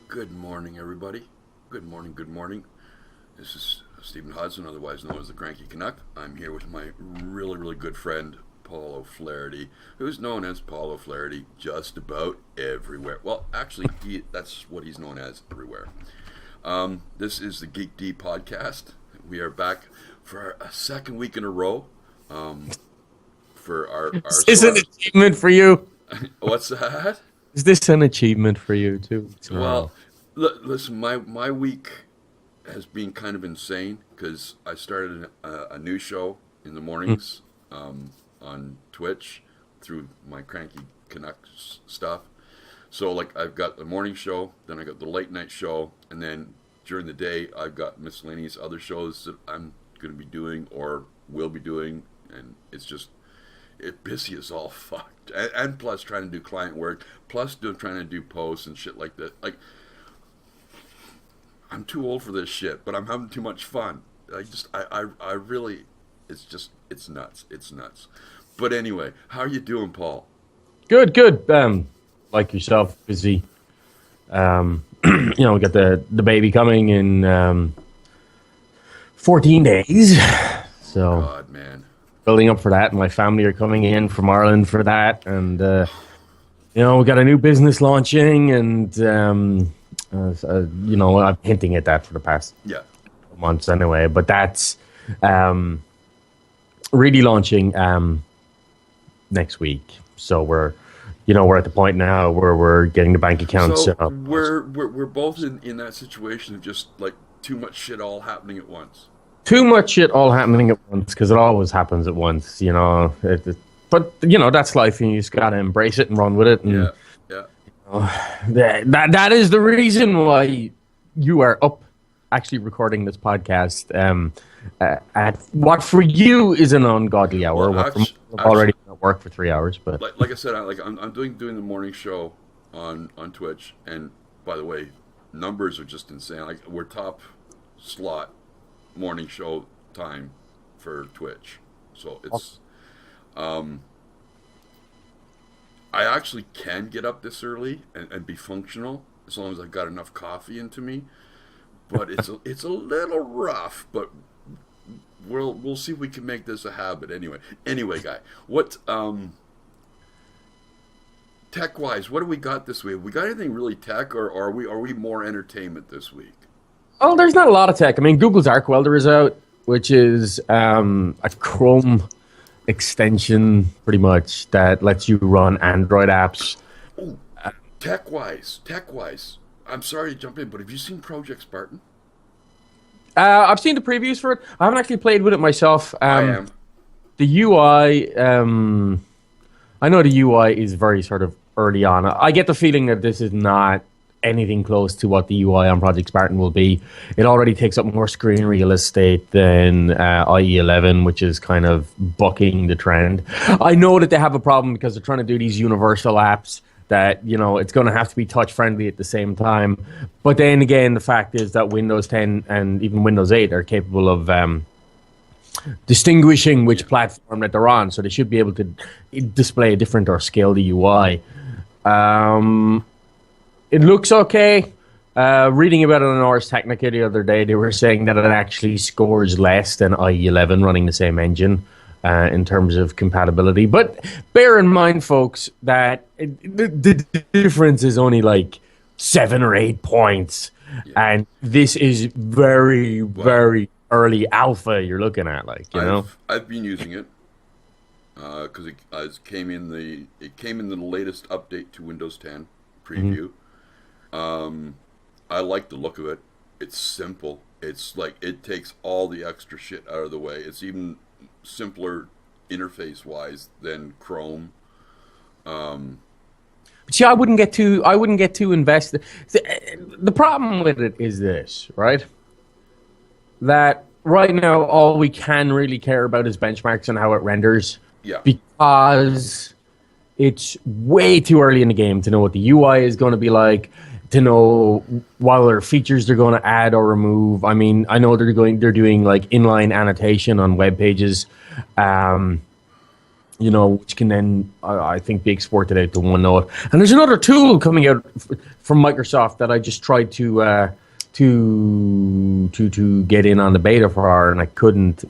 Good morning, everybody. Good morning, good morning. This is Stephen Hudson, otherwise known as the Cranky Canuck. I'm here with my really good friend, Paul O'Flaherty, who's known as Paul O'Flaherty just about everywhere. Well, actually, that's what he's known as everywhere. This is the GeekD podcast. We are back for a second week in a row for our Is this an achievement for you? What's that? Is this an achievement for you too? Well, listen, my week has been kind of insane because I started a new show in the mornings on Twitch through my Cranky Canucks stuff. So, like, I've got the morning show, then I got the late night show, and then during the day, I've got miscellaneous other shows that I'm going to be doing or will be doing, and it's just busy as all fuck. And plus trying to do client work, plus trying to do posts and shit like that. Like, I'm too old for this shit, but I'm having too much fun. I really, it's nuts. It's nuts. But anyway, how are you doing, Paul? Good. Like yourself, busy. We got the baby coming in 14 days. So. God, man. Building up for that, and my family are coming in from Ireland for that, and we got a new business launching, and I'm hinting at that for the past months anyway. But that's really launching next week. So we're at the point now where we're getting the bank account set up. We're both in that situation of just like too much shit all happening at once. Too much shit all happening at once, because it always happens at once, but that's life, and you just gotta embrace it and run with it. And, that is the reason why you are up, actually recording this podcast at what for you is an ungodly hour. Well, I've already been at work for 3 hours, but like I said, I'm doing the morning show on Twitch, and by the way, numbers are just insane. Like, we're top slot morning show time for Twitch, so it's I actually can get up this early and be functional as long as I've got enough coffee into me, but it's a little rough, but we'll see if we can make this a habit. Anyway, guy, what tech wise, what do we got this week? Have we got anything really tech, or are we more entertainment this week? Oh, there's not a lot of tech. I mean, Google's Arc Welder is out, which is a Chrome extension, pretty much, that lets you run Android apps. Oh, tech-wise, I'm sorry to jump in, but have you seen Project Spartan? I've seen the previews for it. I haven't actually played with it myself. I am. The UI, I know the UI is very sort of early on. I get the feeling that this is not anything close to what the UI on Project Spartan will be. It already takes up more screen real estate than IE11, which is kind of bucking the trend. I know that they have a problem because they're trying to do these universal apps that, it's going to have to be touch friendly at the same time. But then again, the fact is that Windows 10 and even Windows 8 are capable of distinguishing which platform that they're on, so they should be able to display a different or scale the UI. It looks okay. Reading about it on Ars Technica the other day, they were saying that it actually scores less than IE11 running the same engine in terms of compatibility. But bear in mind, folks, that the difference is only like 7 or 8 points. Yeah. And this is very early alpha you're looking at. I've been using it because it came in the latest update to Windows 10 preview. Mm-hmm. I like the look of it. It's simple. It's like it takes all the extra shit out of the way. It's even simpler interface wise than Chrome. See, I wouldn't get too invested. The problem with it is this, right? That right now all we can really care about is benchmarks and how it renders. Yeah. Because it's way too early in the game to know what the UI is going to be like, to know what other features they're going to add or remove. I mean, I know they're doing like inline annotation on web pages. which can then, I think, be exported out to OneNote. And there's another tool coming out from Microsoft that I just tried to get in on the beta for, and I couldn't.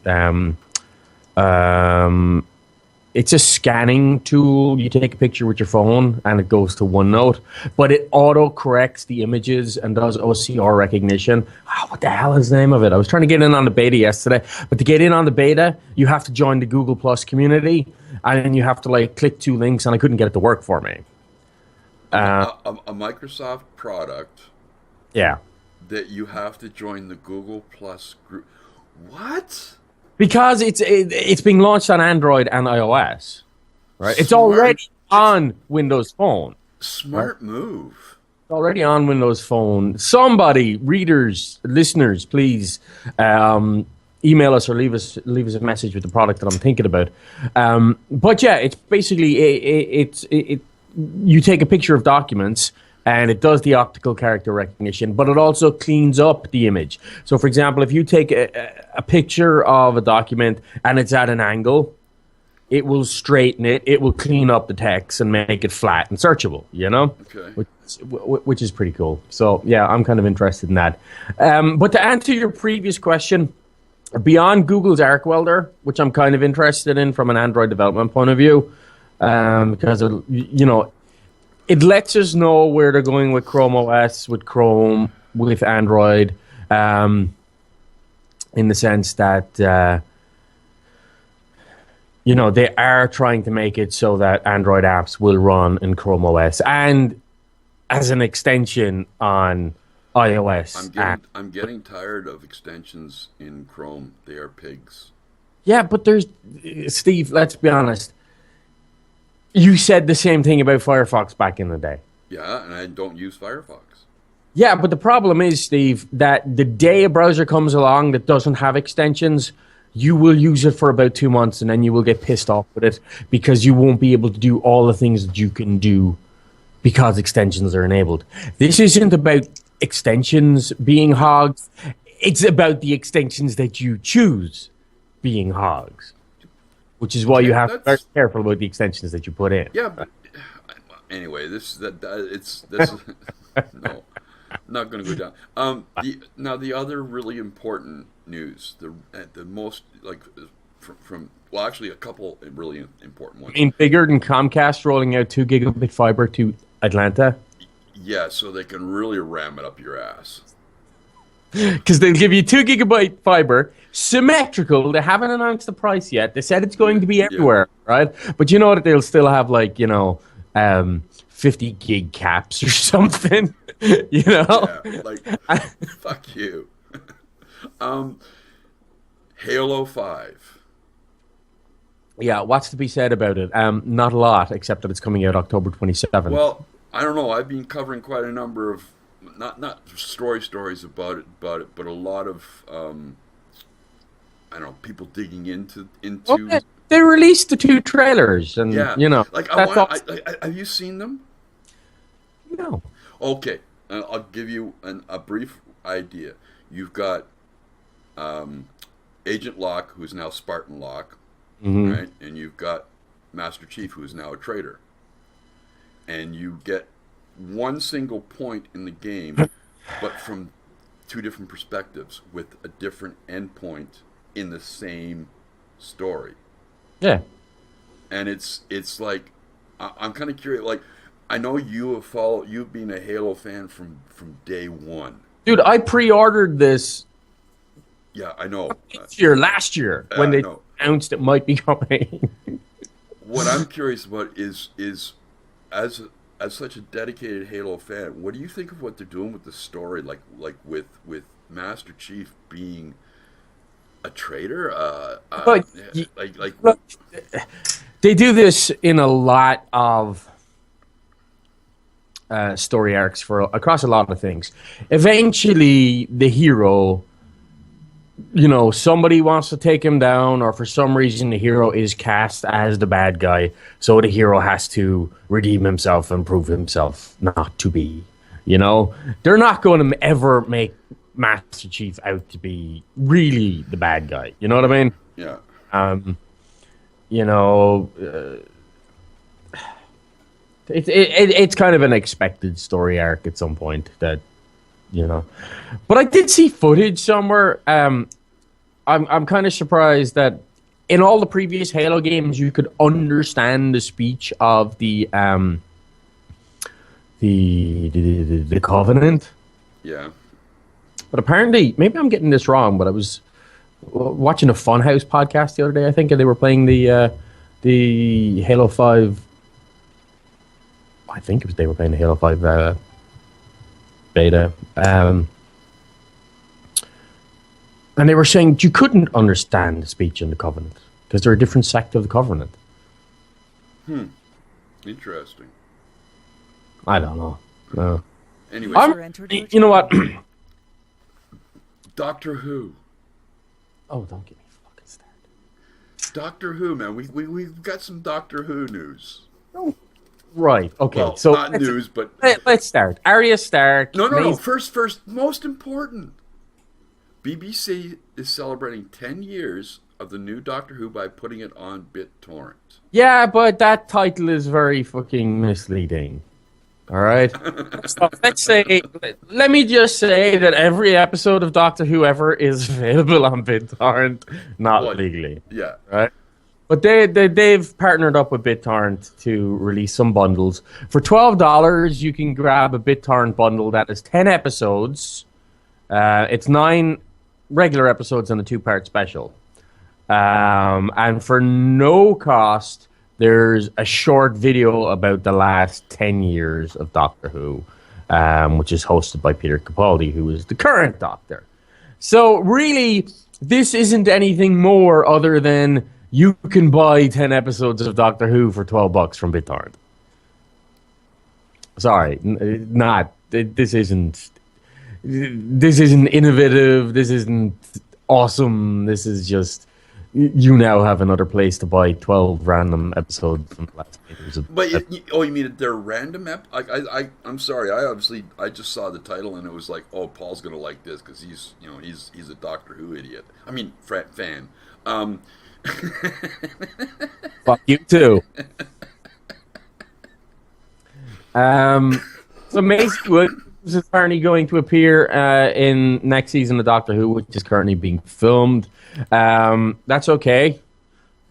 It's a scanning tool. You take a picture with your phone, and it goes to OneNote, but it auto corrects the images and does OCR recognition. What the hell is the name of it? I was trying to get in on the beta yesterday, but to get in on the beta, you have to join the Google Plus community, and you have to like click 2 links, and I couldn't get it to work for me. A Microsoft product. Yeah. That you have to join the Google Plus group. What? Because it's being launched on Android and iOS, right? It's already on Windows Phone. Smart move. It's already on Windows Phone. Somebody, readers, listeners, please email us or leave us a message with the product that I'm thinking about. But yeah, it's basically you take a picture of documents. And it does the optical character recognition, but it also cleans up the image. So, for example, if you take a picture of a document and it's at an angle, it will straighten it. It will clean up the text and make it flat and searchable, Okay. Which is pretty cool. So, yeah, I'm kind of interested in that. But to answer your previous question, beyond Google's Arc Welder, which I'm kind of interested in from an Android development point of view, because, it lets us know where they're going with Chrome OS, with Chrome, with Android, in the sense that, they are trying to make it so that Android apps will run in Chrome OS and as an extension on iOS. I'm getting tired of extensions in Chrome. They are pigs. Yeah, but Steve, let's be honest. You said the same thing about Firefox back in the day. Yeah, and I don't use Firefox. Yeah, but the problem is, Steve, that the day a browser comes along that doesn't have extensions, you will use it for about 2 months and then you will get pissed off with it because you won't be able to do all the things that you can do because extensions are enabled. This isn't about extensions being hogs. It's about the extensions that you choose being hogs. Which is why you have to be very careful about the extensions that you put in. Yeah, but anyway, it's no, not going to go down. Now the other really important news, the most from actually a couple really important ones. Bigger than Comcast rolling out 2 gigabit fiber to Atlanta. Yeah, so they can really ram it up your ass. Because they'll give you 2 gigabyte fiber, symmetrical. They haven't announced the price yet. They said it's going to be everywhere, right? But you know that they'll still have 50 gig caps or something. Yeah, fuck you. Halo 5. Yeah, what's to be said about it? Not a lot, except that it's coming out October 27th. Well, I don't know. I've been covering quite a number of not stories about it, but a lot of I don't know, people digging into. Okay. They released the 2 trailers, and yeah, have you seen them? No. Okay, I'll give you a brief idea. You've got Agent Locke, who is now Spartan Locke, right? And you've got Master Chief, who is now a traitor. And you get one single point in the game, but from 2 different perspectives with a different endpoint in the same story. Yeah. And it's like, I'm kind of curious. Like, I know you've been a Halo fan from day one. Dude, I pre-ordered this. Yeah, I know. Last year, when they announced it might be coming. What I'm curious about is as such a dedicated Halo fan, what do you think of what they're doing with the story? Like with Master Chief being a traitor? But look, they do this in a lot of story arcs across a lot of things. Eventually, the hero, somebody wants to take him down, or for some reason the hero is cast as the bad guy, so the hero has to redeem himself and prove himself not to be. They're not going to ever make Master Chief out to be really the bad guy. You know what I mean? Yeah. you know, it's kind of an expected story arc at some point that, you know. But I did see footage somewhere. I'm kind of surprised that in all the previous Halo games you could understand the speech of the Covenant. Yeah. But apparently, maybe I'm getting this wrong, but I was watching a Funhouse podcast the other day, I think, and they were playing the Halo 5. I think it was they were playing the Halo 5 beta. And they were saying you couldn't understand the speech in the Covenant because they're a different sect of the Covenant. Interesting. I don't know. No. Anyway, you know what? Doctor Who. Oh, don't get me fucking started. Doctor Who, man. We've got some Doctor Who news. Oh. Right. Okay. Well, so not news, but let's start. Arya Stark. No. First, most important. BBC is celebrating 10 years of the new Doctor Who by putting it on BitTorrent. Yeah, but that title is very fucking misleading. All right. So let me just say that every episode of Doctor Who ever is available on BitTorrent, not legally. Yeah. Right. But they've partnered up with BitTorrent to release some bundles. For $12, you can grab a BitTorrent bundle that is 10 episodes. It's 9 regular episodes and a 2-part special. And for no cost, there's a short video about the last 10 years of Doctor Who, which is hosted by Peter Capaldi, who is the current Doctor. So really, this isn't anything more other than you can buy 10 episodes of Doctor Who for $12 from BitTorrent. Sorry, not. This isn't innovative. This isn't awesome. This is just you now have another place to buy 12 random episodes from the last 8 years of. But you mean they're random? I'm sorry. I just saw the title and it was like, oh, Paul's gonna like this because he's a Doctor Who idiot. I mean, fan. Fuck you too. So Macy Wood is apparently going to appear in next season of Doctor Who, which is currently being filmed. That's okay.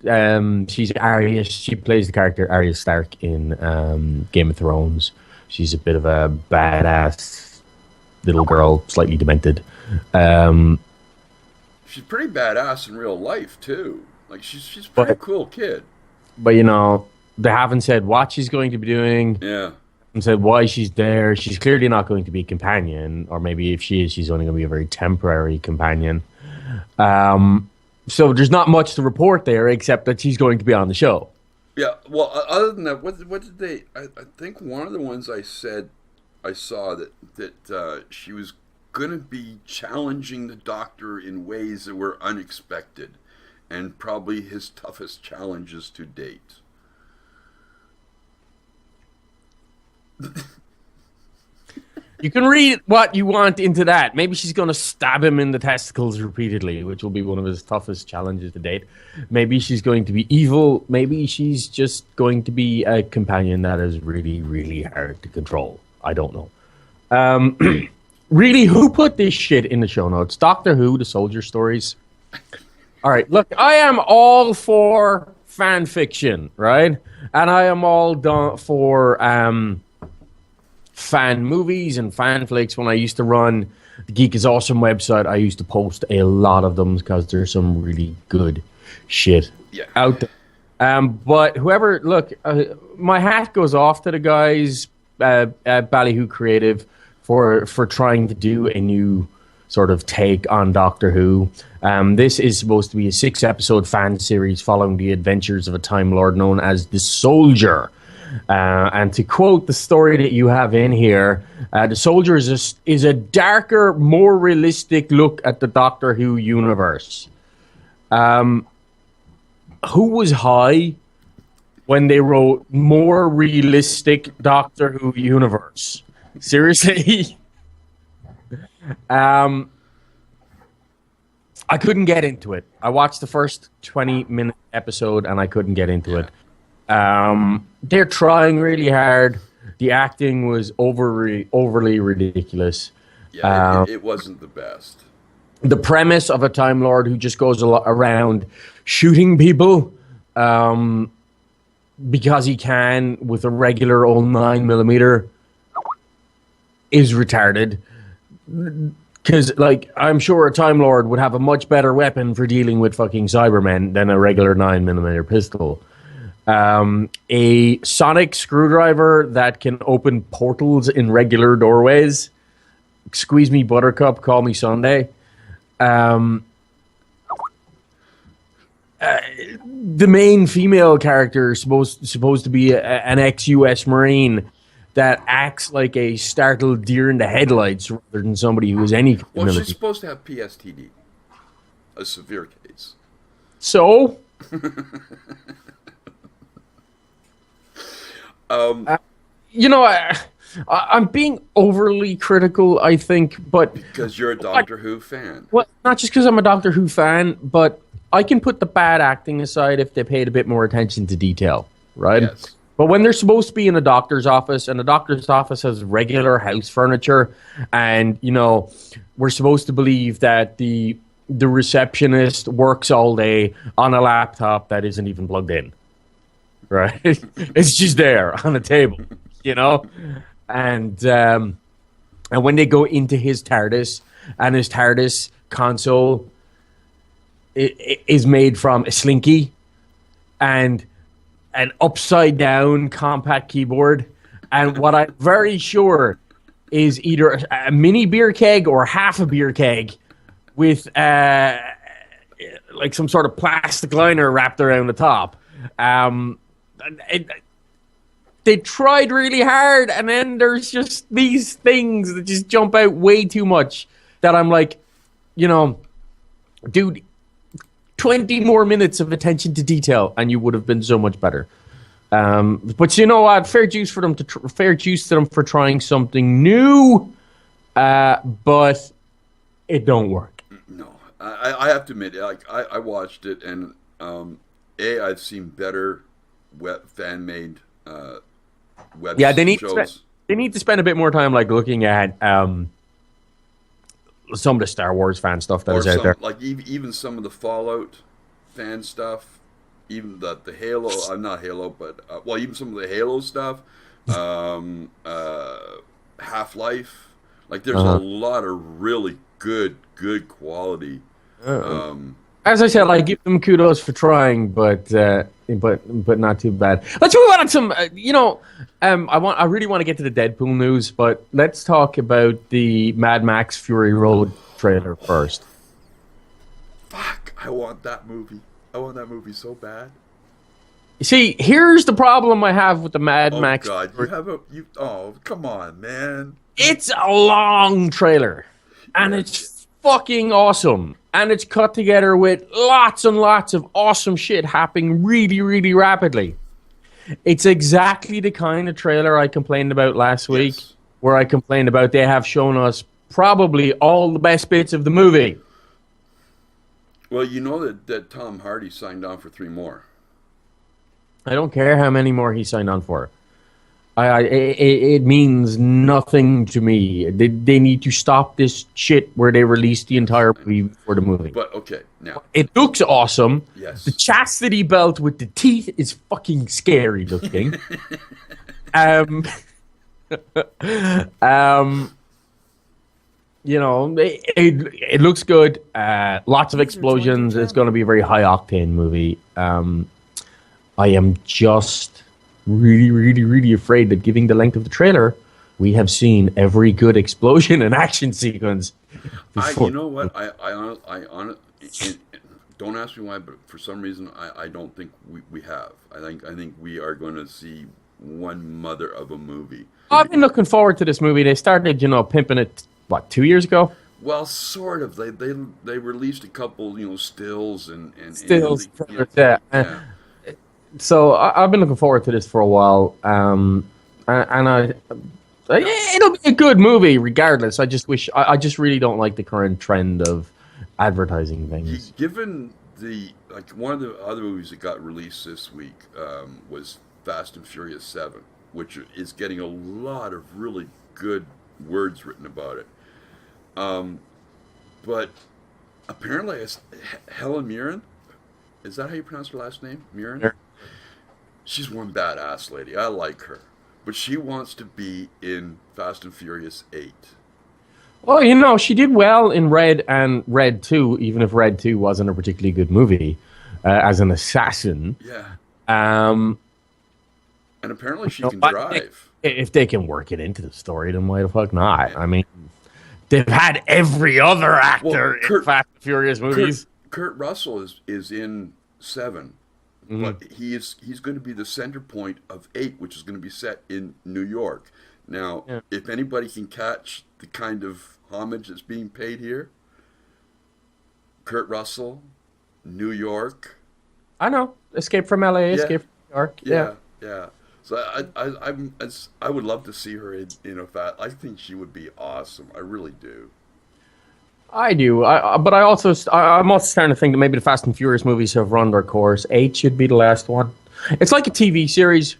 She's Arya. She plays the character Arya Stark in Game of Thrones. She's a bit of a badass little girl, slightly demented. She's pretty badass in real life too. Like she's a pretty cool kid. But they haven't said what she's going to be doing. Yeah. And said why she's there. She's clearly not going to be a companion, or maybe if she is, she's only going to be a very temporary companion. So there's not much to report there except that she's going to be on the show. Yeah. Well, other than that, what did they? I think one of the ones I saw that she was going to be challenging the Doctor in ways that were unexpected, and probably his toughest challenges to date. You can read what you want into that. Maybe she's going to stab him in the testicles repeatedly, which will be one of his toughest challenges to date. Maybe she's going to be evil. Maybe she's just going to be a companion that is really, really hard to control. I don't know. Really, who put this shit in the show notes? Doctor Who, the soldier stories? All right, look, I am all for fan fiction, right? And I am all done for fan movies and fan flicks. When I used to run the Geek is Awesome website, I used to post a lot of them because there's some really good shit out there. But whoever, look, my hat goes off to the guys at Ballyhoo Creative for trying to do a new sort of take on Doctor Who. This is supposed to be a 6-episode fan series following the adventures of a Time Lord known as the Soldier. And to quote the story that you have in here, the Soldier is a darker, more realistic look at the Doctor Who universe. Who was high when they wrote more realistic Doctor Who universe? Seriously? I couldn't get into it. I watched the first 20-minute episode and I couldn't get into it. They're trying really hard. The acting was overly ridiculous. Yeah, it wasn't the best. The premise of a Time Lord who just goes around shooting people because he can with a regular old 9mm is retarded. Because, like, I'm sure a Time Lord would have a much better weapon for dealing with fucking Cybermen than a regular 9mm pistol. A sonic screwdriver that can open portals in regular doorways. Squeeze me buttercup, call me Sunday. The main female character is supposed to be an ex-US Marine that acts like a startled deer in the headlights rather than somebody who has any Well, ability. she's supposed to have PSTD, a severe case. So, you know, I'm being overly critical, I think, but Because you're a Doctor Who fan. well, not just because I'm a Doctor Who fan, but I can put the bad acting aside if they paid a bit more attention to detail, right? Yes. But when they're supposed to be in a doctor's office, and the doctor's office has regular house furniture, and, you know, we're supposed to believe that the receptionist works all day on a laptop that isn't even plugged in, right? It's just there on a table, you know? And when they go into his TARDIS, and his TARDIS console is made from a slinky and an upside down compact keyboard, and what I'm very sure is either a mini beer keg or half a beer keg with like some sort of plastic liner wrapped around the top. They tried really hard, and then there's just these things that just jump out way too much that I'm like, you know, dude, 20 more minutes of attention to detail and you would have been so much better. But you know what? Fair juice to them for trying something new, but it don't work. No, I have to admit, like I watched it, and I've seen better fan made web Yeah, they need shows. they need to spend a bit more time like looking at some of the Star Wars fan stuff that is out there. Like even some of the Fallout fan stuff, even the Halo. I'm not Halo, but even some of the Halo stuff. Half-Life. Like there's a lot of really good quality. As I said, I give them kudos for trying, but not too bad. Let's move on to some. I really want to get to the Deadpool news, but let's talk about the Mad Max Fury Road trailer first. Fuck! I want that movie. I want that movie so bad. You see, here's the problem I have with the Mad Max. Oh God! Oh, come on, man! It's a long trailer, and it's fucking awesome. And it's cut together with lots and lots of awesome shit happening really, really rapidly. It's exactly the kind of trailer I complained about last week, where I complained about they have shown us probably all the best bits of the movie. Well, you know that Tom Hardy signed on for 3 more. I don't care how many more he signed on for. It means nothing to me. They need to stop this shit where they release the entire movie for the movie. But okay, now it looks awesome. Yes. The chastity belt with the teeth is fucking scary looking. You know, it looks good. Lots of explosions. It's going to be a very high octane movie. I am just really, really, really afraid that given the length of the trailer, we have seen every good explosion and action sequence before. You know what? I honestly, don't ask me why, but for some reason, I don't think we have. I think we are going to see one mother of a movie. I've been looking forward to this movie. They started, pimping it, 2 years ago? Well, sort of. They released a couple, stills and Stills. Yeah. So I've been looking forward to this for a while, and it'll be a good movie regardless. I just really don't like the current trend of advertising things. Given the one of the other movies that got released this week was Fast and Furious 7, which is getting a lot of really good words written about it. But apparently, Helen Mirren, is that how you pronounce her last name? Mirren? Sure. She's one badass lady. I like her. But she wants to be in Fast and Furious 8. Well, she did well in Red and Red 2, even if Red 2 wasn't a particularly good movie, as an assassin. Yeah. Um, and apparently she can drive. If they can work it into the story, then why the fuck not? I mean, they've had every other actor in Fast and Furious movies. Kurt Russell is in 7, but he's going to be the center point of 8, which is going to be set in New York. Now, if anybody can catch the kind of homage that's being paid here, Kurt Russell, New York. I know. Escape from LA, Escape from New York. Yeah. So I would love to see her in a Fast. I think she would be awesome. I really do. I do, but I'm also starting to think that maybe the Fast and Furious movies have run their course. 8 should be the last one. It's like a TV series.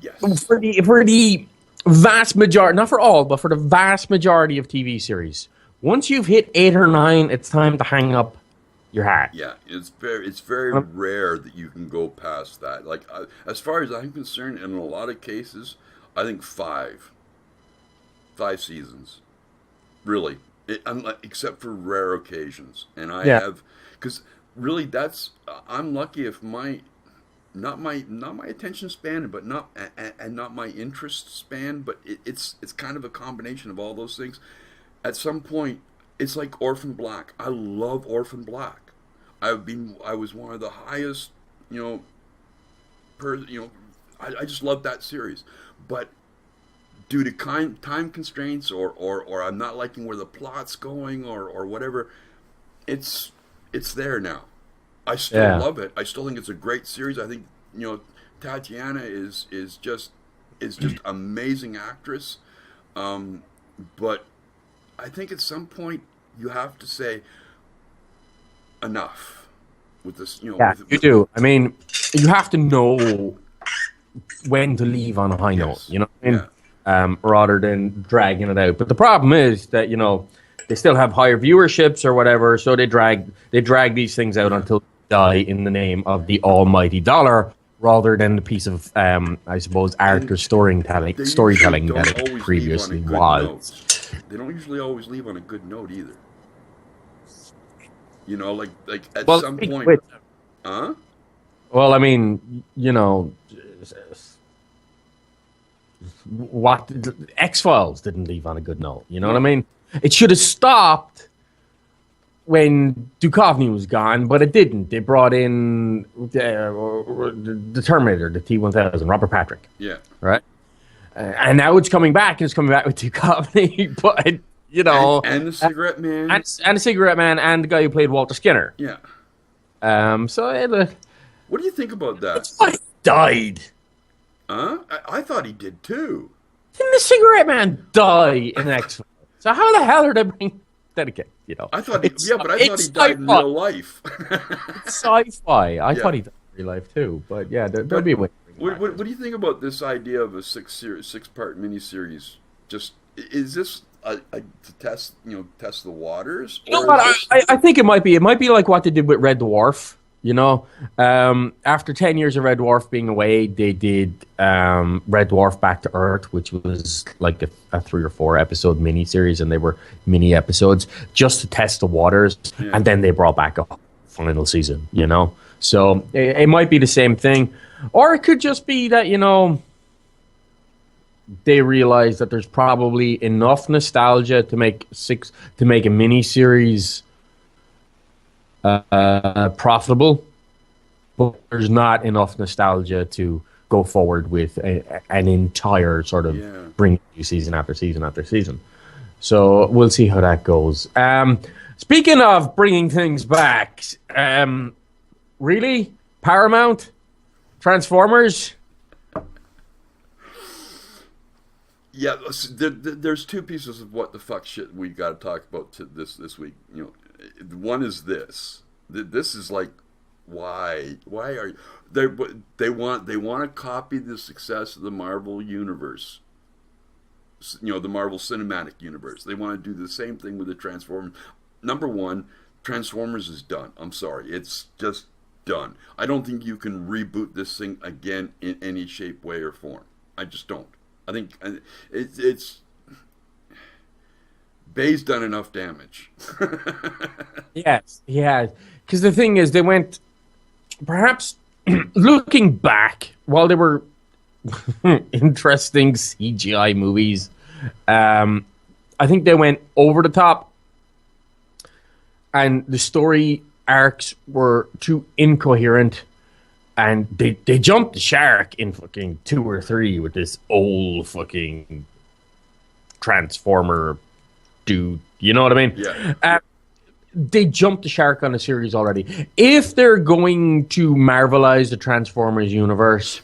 Yes. For the vast majority, not for all, but for the vast majority of TV series, once you've hit 8 or 9, it's time to hang up your hat. Yeah, it's very rare that you can go past that. Like as far as I'm concerned, in a lot of cases, I think 5 seasons, really. Except for rare occasions, and I have, because really I'm lucky if not my attention span, but not my interest span, but it's kind of a combination of all those things. At some point, it's like Orphan Black. I love Orphan Black. I was one of the highest, I just love that series, but due to time constraints or I'm not liking where the plot's going or whatever, it's there now. I still love it. I still think it's a great series. I think Tatiana is just amazing actress. But I think at some point you have to say enough with this. You do. I mean, you have to know when to leave on a high note. You know what I mean? Rather than dragging it out. But the problem is that, they still have higher viewerships or whatever, so they drag these things out until they die in the name of the almighty dollar, rather than the piece of, I suppose, art or storytelling that it previously was. They don't usually always leave on a good note either. Like at some point. Huh? Well, I mean, what X-Files didn't leave on a good note. You know what I mean? It should have stopped when Duchovny was gone, but it didn't. They brought in the Terminator, the T-1000, Robert Patrick. Yeah. Right? And now it's coming back, and it's coming back with Duchovny, but, And the Cigarette Man. And the Cigarette Man, and the guy who played Walter Skinner. Yeah. What do you think about that? It's why he died. Huh? I thought he did too. Didn't the Cigarette Man die in X-Files? So how the hell are they bringing that again? I thought he died in real life. It's sci-fi. I thought he died in real life too, but there'll be a way. What do you think about this idea of a 6-part miniseries? Is this to test the waters? I think it might be. It might be like what they did with Red Dwarf. After 10 years of Red Dwarf being away, they did Red Dwarf Back to Earth, which was like a 3 or 4 episode miniseries, and they were mini episodes just to test the waters, and then they brought back a final season. So it might be the same thing, or it could just be that they realize that there's probably enough nostalgia to make a miniseries profitable, but there's not enough nostalgia to go forward with an entire sort of bring you season after season after season. So we'll see how that goes. Speaking of bringing things back, really, Paramount, Transformers. Yeah, there's two pieces of what the fuck shit we got to talk about this week. One is this. This is like, why are they want to copy the success of the Marvel universe. The Marvel Cinematic Universe. They want to do the same thing with the Transformers. Number one, Transformers is done. I'm sorry, it's just done. I don't think you can reboot this thing again in any shape, way, or form. I just don't. I think it's Bay's done enough damage. Yes, yeah. Because the thing is, they went, perhaps looking back, while they were interesting CGI movies, I think they went over the top, and the story arcs were too incoherent, and they jumped the shark in fucking 2 or 3 with this old fucking Transformer dude. You know what I mean? Yeah. They jumped the shark on the series already. If they're going to Marvelize the Transformers universe,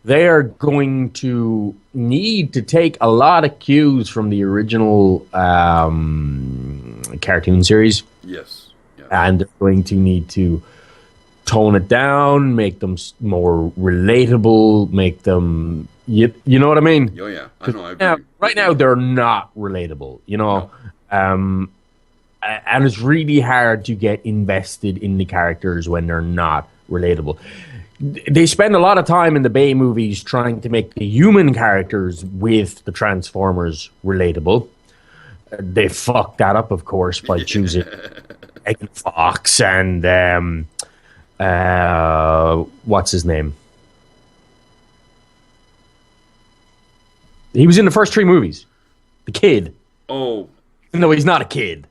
they are going to need to take a lot of cues from the original cartoon series. Yes. Yeah. And they're going to need to tone it down, make them more relatable, make them... You know what I mean? Oh, yeah. I know. I agree. Right now, they're not relatable, No. And it's really hard to get invested in the characters when they're not relatable. They spend a lot of time in the Bay movies trying to make the human characters with the Transformers relatable. They fucked that up, of course, by choosing Megan Fox and what's his name? He was in the first 3 movies. The kid. Oh. Even though he's not a kid.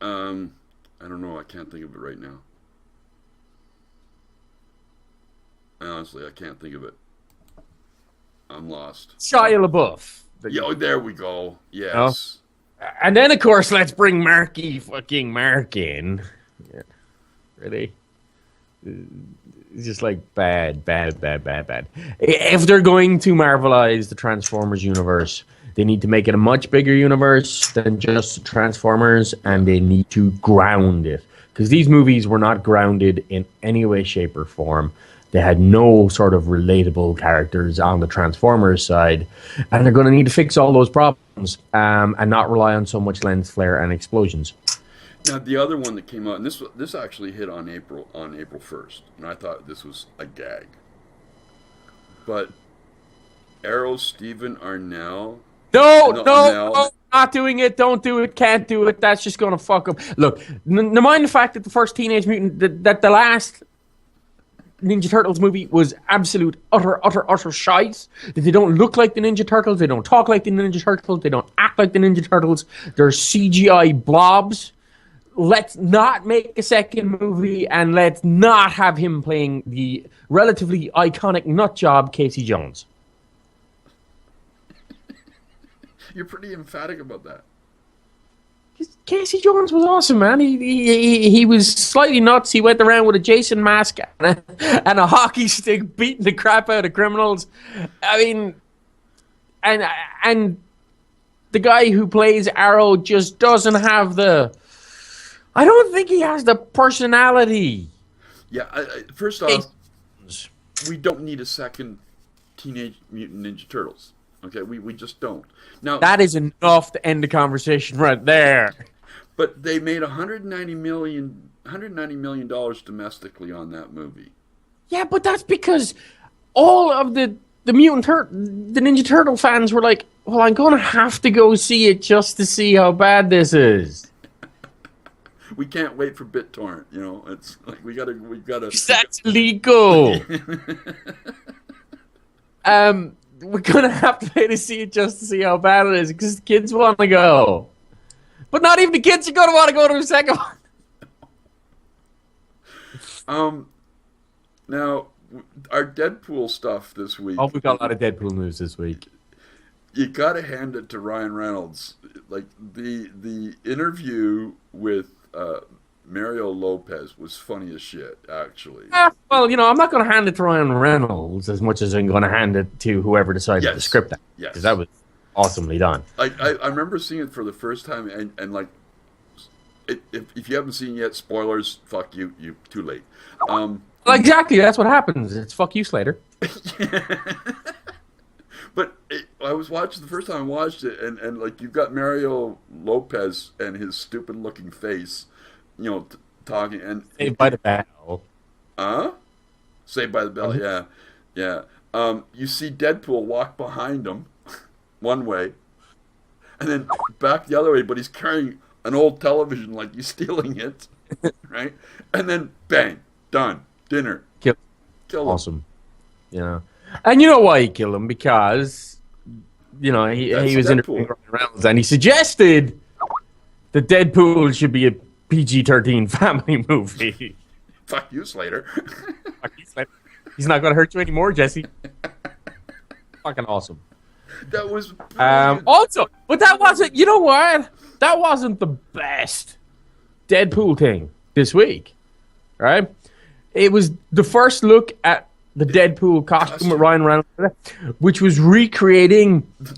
I don't know. I can't think of it right now. Honestly, I can't think of it. I'm lost. Shia LaBeouf. Yeah, there we go. Yes. And then, of course, let's bring Marky fucking Mark in. Yeah. Really? It's just like bad. If they're going to Marvelize the Transformers universe, they need to make it a much bigger universe than just Transformers, and they need to ground it. Because these movies were not grounded in any way, shape, or form. They had no sort of relatable characters on the Transformers side, and they're going to need to fix all those problems and not rely on so much lens flare and explosions. Now, the other one that came out, and this actually hit on April 1st, and I thought this was a gag. But Arrow Stephen Arnell. No, not doing it. Don't do it. Can't do it. That's just going to fuck up. Look, no mind the fact that the first Teenage Mutant, that the last Ninja Turtles movie was absolute, utter shite. That they don't look like the Ninja Turtles. They don't talk like the Ninja Turtles. They don't act like the Ninja Turtles. They're CGI blobs. Let's not make a second movie, and let's not have him playing the relatively iconic nutjob Casey Jones. You're pretty emphatic about that. Casey Jones was awesome, man. He was slightly nuts. He went around with a Jason mask and a hockey stick, beating the crap out of criminals. I mean, and the guy who plays Arrow just doesn't have the... I don't think he has the personality. Yeah, first off, we don't need a second Teenage Mutant Ninja Turtles. Okay, we just don't. Now that is enough to end the conversation right there. But they made $190 million domestically on that movie. Yeah, but that's because all of the Ninja Turtle fans were like, "Well, I'm going to have to go see it just to see how bad this is." We can't wait for BitTorrent. It's like we gotta. That's illegal. We're gonna have to pay to see it just to see how bad it is because the kids want to go, but not even the kids are gonna want to go to the second one. Now our Deadpool stuff this week. Oh, we got a lot of Deadpool news this week. You gotta hand it to Ryan Reynolds. Like the interview with Mario Lopez was funny as shit, actually. Well, I'm not going to hand it to Ryan Reynolds as much as I'm going to hand it to whoever decided to script that. Yes. Because that was awesomely done. I remember seeing it for the first time, and like, if you haven't seen it yet, spoilers, fuck you, too late. Well, exactly, that's what happens. It's fuck you, Slater. But I was watching the first time I watched it, and like you've got Mario Lopez and his stupid looking face, talking and Saved by the Bell. Saved by the Bell, yeah, yeah. You see Deadpool walk behind him one way, and then back the other way, but he's carrying an old television like he's stealing it, right? And then bang, done, dinner, Kill him. Awesome. And you know why he killed him? Because, he was interviewing Ryan Reynolds and he suggested that Deadpool should be a PG-13 family movie. Fuck you, Slater. Fuck you, Slater. He's not going to hurt you anymore, Jesse. Fucking awesome. That was also, but that wasn't, you know what? That wasn't the best Deadpool thing this week, right? It was the first look at the Deadpool costume with Ryan Reynolds, which was recreating the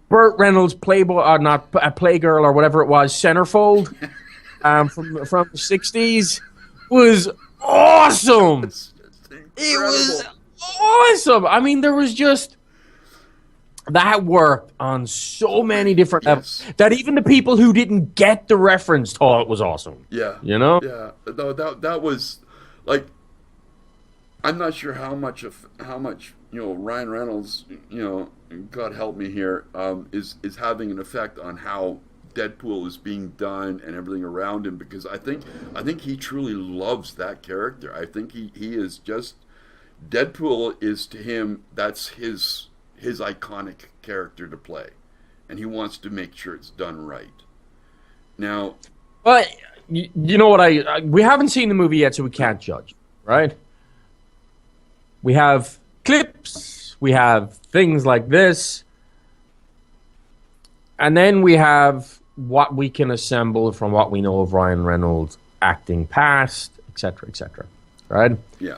Burt Reynolds Playboy, or not a Playgirl or whatever it was, centerfold from the 60s. Was awesome. It was awesome. I mean, there was just that worked on so many different levels that even the people who didn't get the reference thought it was awesome. Yeah, Yeah. No, that was like, I'm not sure how much Ryan Reynolds, God help me here, is having an effect on how Deadpool is being done and everything around him, because I think he truly loves that character. I think he is just, Deadpool is to him, that's his iconic character to play, and he wants to make sure it's done right. Now, but you know what? We haven't seen the movie yet, so we can't judge, right? We have clips, we have things like this, and then we have what we can assemble from what we know of Ryan Reynolds acting past, etc., right? Yeah.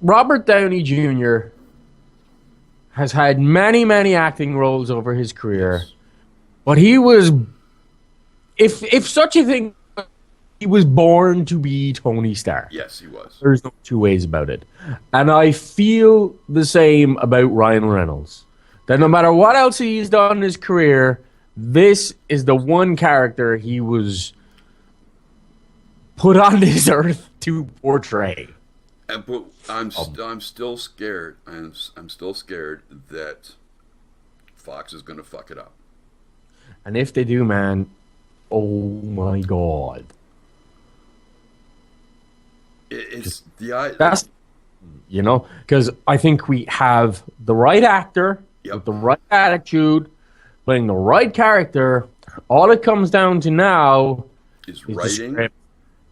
Robert Downey Jr. has had many, many acting roles over his career, but he was, if such a thing, he was born to be Tony Stark. Yes, he was. There's no two ways about it. And I feel the same about Ryan Reynolds. That no matter what else he's done in his career, this is the one character he was put on this earth to portray. But I'm still scared. I'm still scared that Fox is going to fuck it up. And if they do, man, oh my god. That's, because I think we have the right actor with the right attitude, playing the right character. All it comes down to now is writing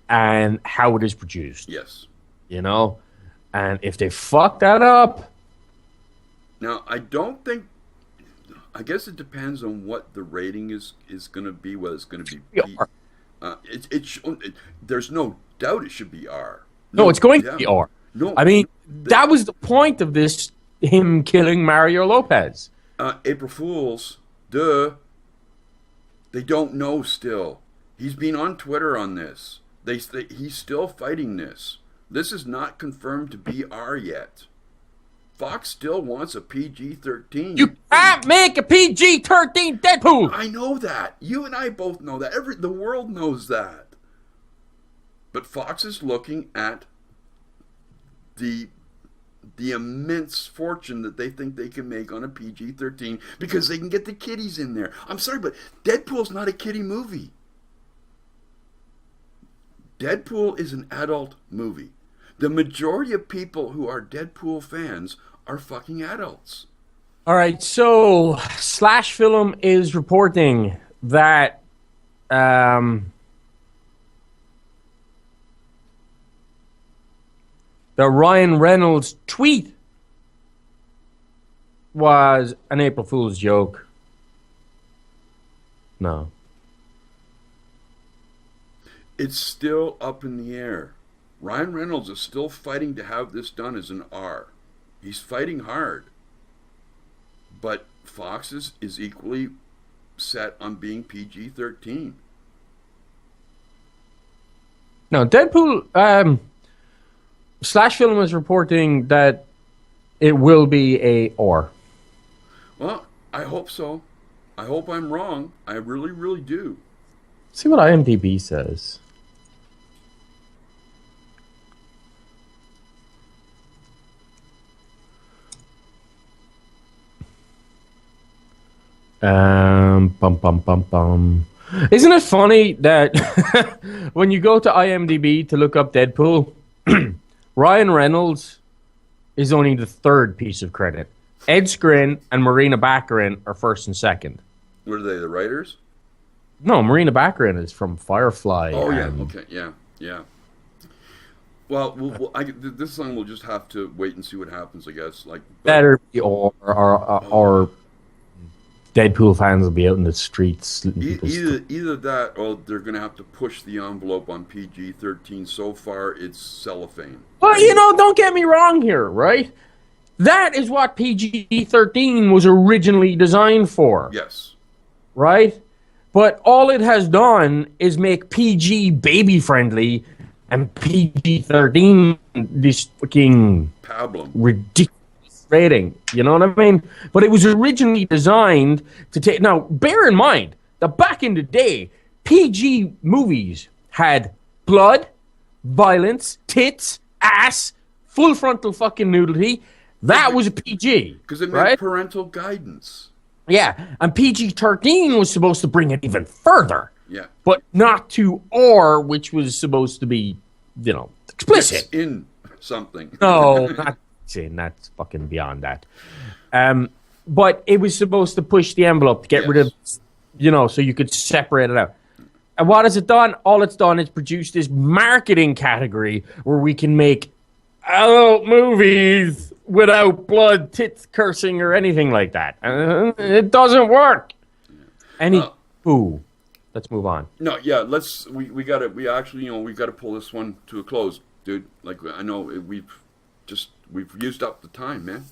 and how it is produced. Yes. And if they fuck that up. Now, I guess it depends on what the rating is going to be, whether it's going to be R. There's no doubt it should be R. No, it's going to be R. No, I mean, that was the point of this, him killing Mario Lopez. April Fools, duh. They don't know still. He's been on Twitter on this. He's still fighting this. This is not confirmed to be R yet. Fox still wants a PG-13. You can't make a PG-13 Deadpool. I know that. You and I both know that. The world knows that. But Fox is looking at the immense fortune that they think they can make on a PG-13 because they can get the kiddies in there. I'm sorry, but Deadpool's not a kiddie movie. Deadpool is an adult movie. The majority of people who are Deadpool fans are fucking adults. All right, so Slash Film is reporting that the Ryan Reynolds tweet was an April Fool's joke. No. It's still up in the air. Ryan Reynolds is still fighting to have this done as an R. He's fighting hard. But Fox is equally set on being PG-13. Now, Deadpool, Slash Film is reporting that it will be a R. Well, I hope so. I hope I'm wrong. I really, really do. See what IMDb says. Bum, bum, bum, bum. Isn't it funny that when you go to IMDb to look up Deadpool, Ryan Reynolds is only the third piece of credit. Ed Skrein and Marina Baccarin are first and second. What are they, the writers? No, Marina Baccarin is from Firefly. Oh, yeah. Okay, yeah. Well, this song we'll just have to wait and see what happens, I guess. Like, better be or Deadpool fans will be out in the streets. Either that, or they're going to have to push the envelope on PG-13. So far, it's cellophane. Well, don't get me wrong here, right? That is what PG-13 was originally designed for. Yes. Right? But all it has done is make PG baby-friendly and PG-13 this fucking pablum ridiculous rating. You know what I mean? But it was originally designed to take... Now, bear in mind that back in the day, PG movies had blood, violence, tits, ass, full frontal fucking nudity. That was a PG. Because it meant parental guidance. Yeah, and PG-13 was supposed to bring it even further. Yeah. But not to R, which was supposed to be, explicit. It's in something. No, not in. That's fucking beyond that. But it was supposed to push the envelope to get rid of, so you could separate it out. And what has it done? All it's done is produced this marketing category where we can make adult movies without blood, tits, cursing, or anything like that. It doesn't work. Let's move on. No, yeah, we got to, we've got to pull this one to a close, dude. Like, I know we've used up the time, man.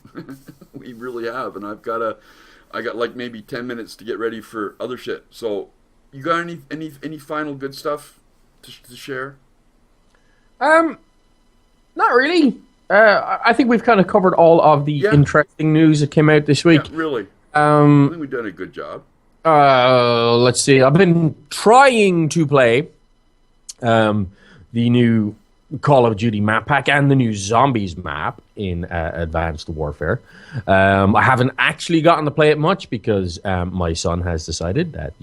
We really have. And I got like maybe 10 minutes to get ready for other shit. So you got any final good stuff to share? Not really. I think we've kind of covered all of the interesting news that came out this week. Yeah, really. I think we've done a good job. Let's see. I've been trying to play the new Call of Duty map pack and the new Zombies map in Advanced Warfare. I haven't actually gotten to play it much because my son has decided that,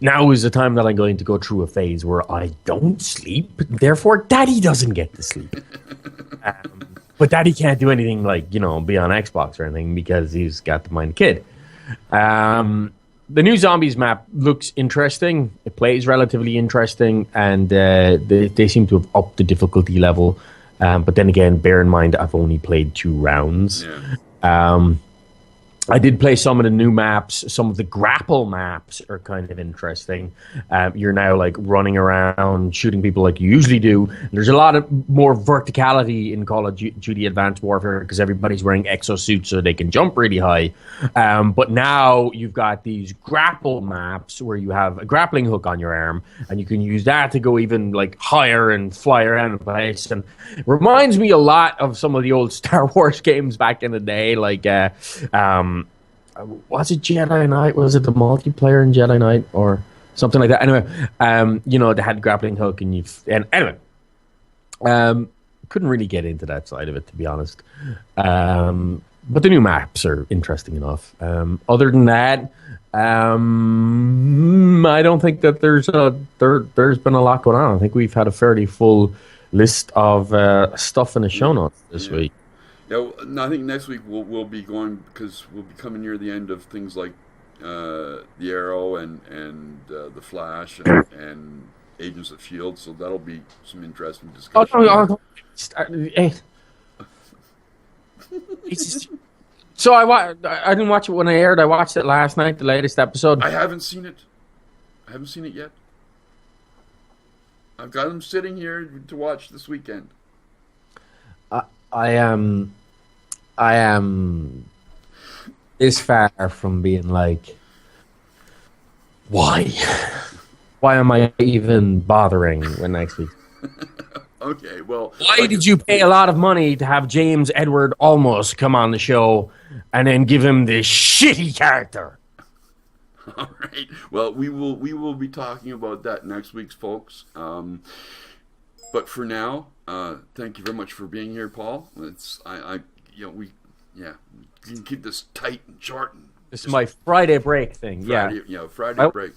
now is the time that I'm going to go through a phase where I don't sleep. Therefore, Daddy doesn't get to sleep. But Daddy can't do anything like, be on Xbox or anything because he's got to mind the kid. The new Zombies map looks interesting. It plays relatively interesting, and they seem to have upped the difficulty level. But then again, bear in mind, I've only played 2 rounds. Yeah. I did play some of the new maps. Some of the grapple maps are kind of interesting. You're now like running around, shooting people like you usually do. There's a lot of more verticality in Call of Duty Advanced Warfare because everybody's wearing exosuits so they can jump really high. But now you've got these grapple maps where you have a grappling hook on your arm and you can use that to go even like higher and fly around the place. And it reminds me a lot of some of the old Star Wars games back in the day, like was it Jedi Knight? Was it the multiplayer in Jedi Knight or something like that? Anyway, they had grappling hook and couldn't really get into that side of it, to be honest. But the new maps are interesting enough. Other than that, I don't think that there's been a lot going on. I think we've had a fairly full list of stuff in the show notes this week. Yeah, I think next week we'll be going because we'll be coming near the end of things like the Arrow and the Flash and Agents of S.H.I.E.L.D. So that'll be some interesting discussion. So I didn't watch it when it aired. I watched it last night, the latest episode. I haven't seen it. I haven't seen it yet. I've got them sitting here to watch this weekend. I am, I am this far from being like, why? Why am I even bothering when next week? Okay, well, Why did you pay a lot of money to have James Edward Olmos come on the show and then give him this shitty character? All right. Well, we will be talking about that next week, folks. But for now, thank you very much for being here, Paul. We can keep this tight and short. And This is my Friday break thing. Friday, Yeah. Friday break.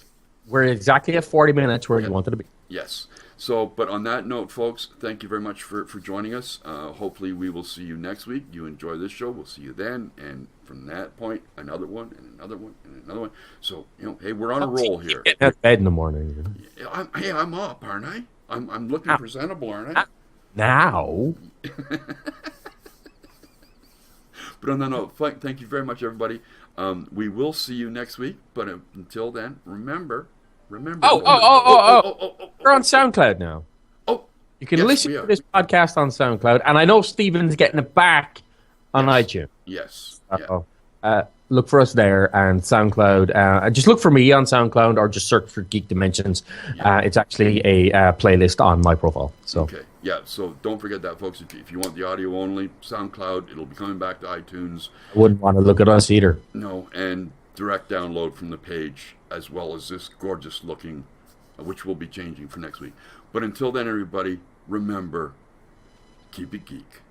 We're exactly at 40 minutes where you wanted to be. Yes. So, but on that note, folks, thank you very much for joining us. Hopefully, we will see you next week. You enjoy this show. We'll see you then. And from that point, another one, and another one, and another one. So, hey, we're on a roll here. Getting out of bed in the morning. I'm up, aren't I? I'm looking presentable, aren't I? Now? But on that note, thank you very much, everybody. We will see you next week. But until then, remember. Oh. We're on SoundCloud now. Oh, you can listen to this podcast on SoundCloud, and I know Stephen's getting it back on iTunes. Yes. Look for us there and SoundCloud. Just look for me on SoundCloud, or just search for Geek Dimensions. It's actually a playlist on my profile. So okay, yeah. So don't forget that, folks. If you want the audio only, SoundCloud, it'll be coming back to iTunes. I wouldn't want to look at us either. No, and direct download from the page, as well as this gorgeous looking, which will be changing for next week. But until then, everybody, remember, keep it geek.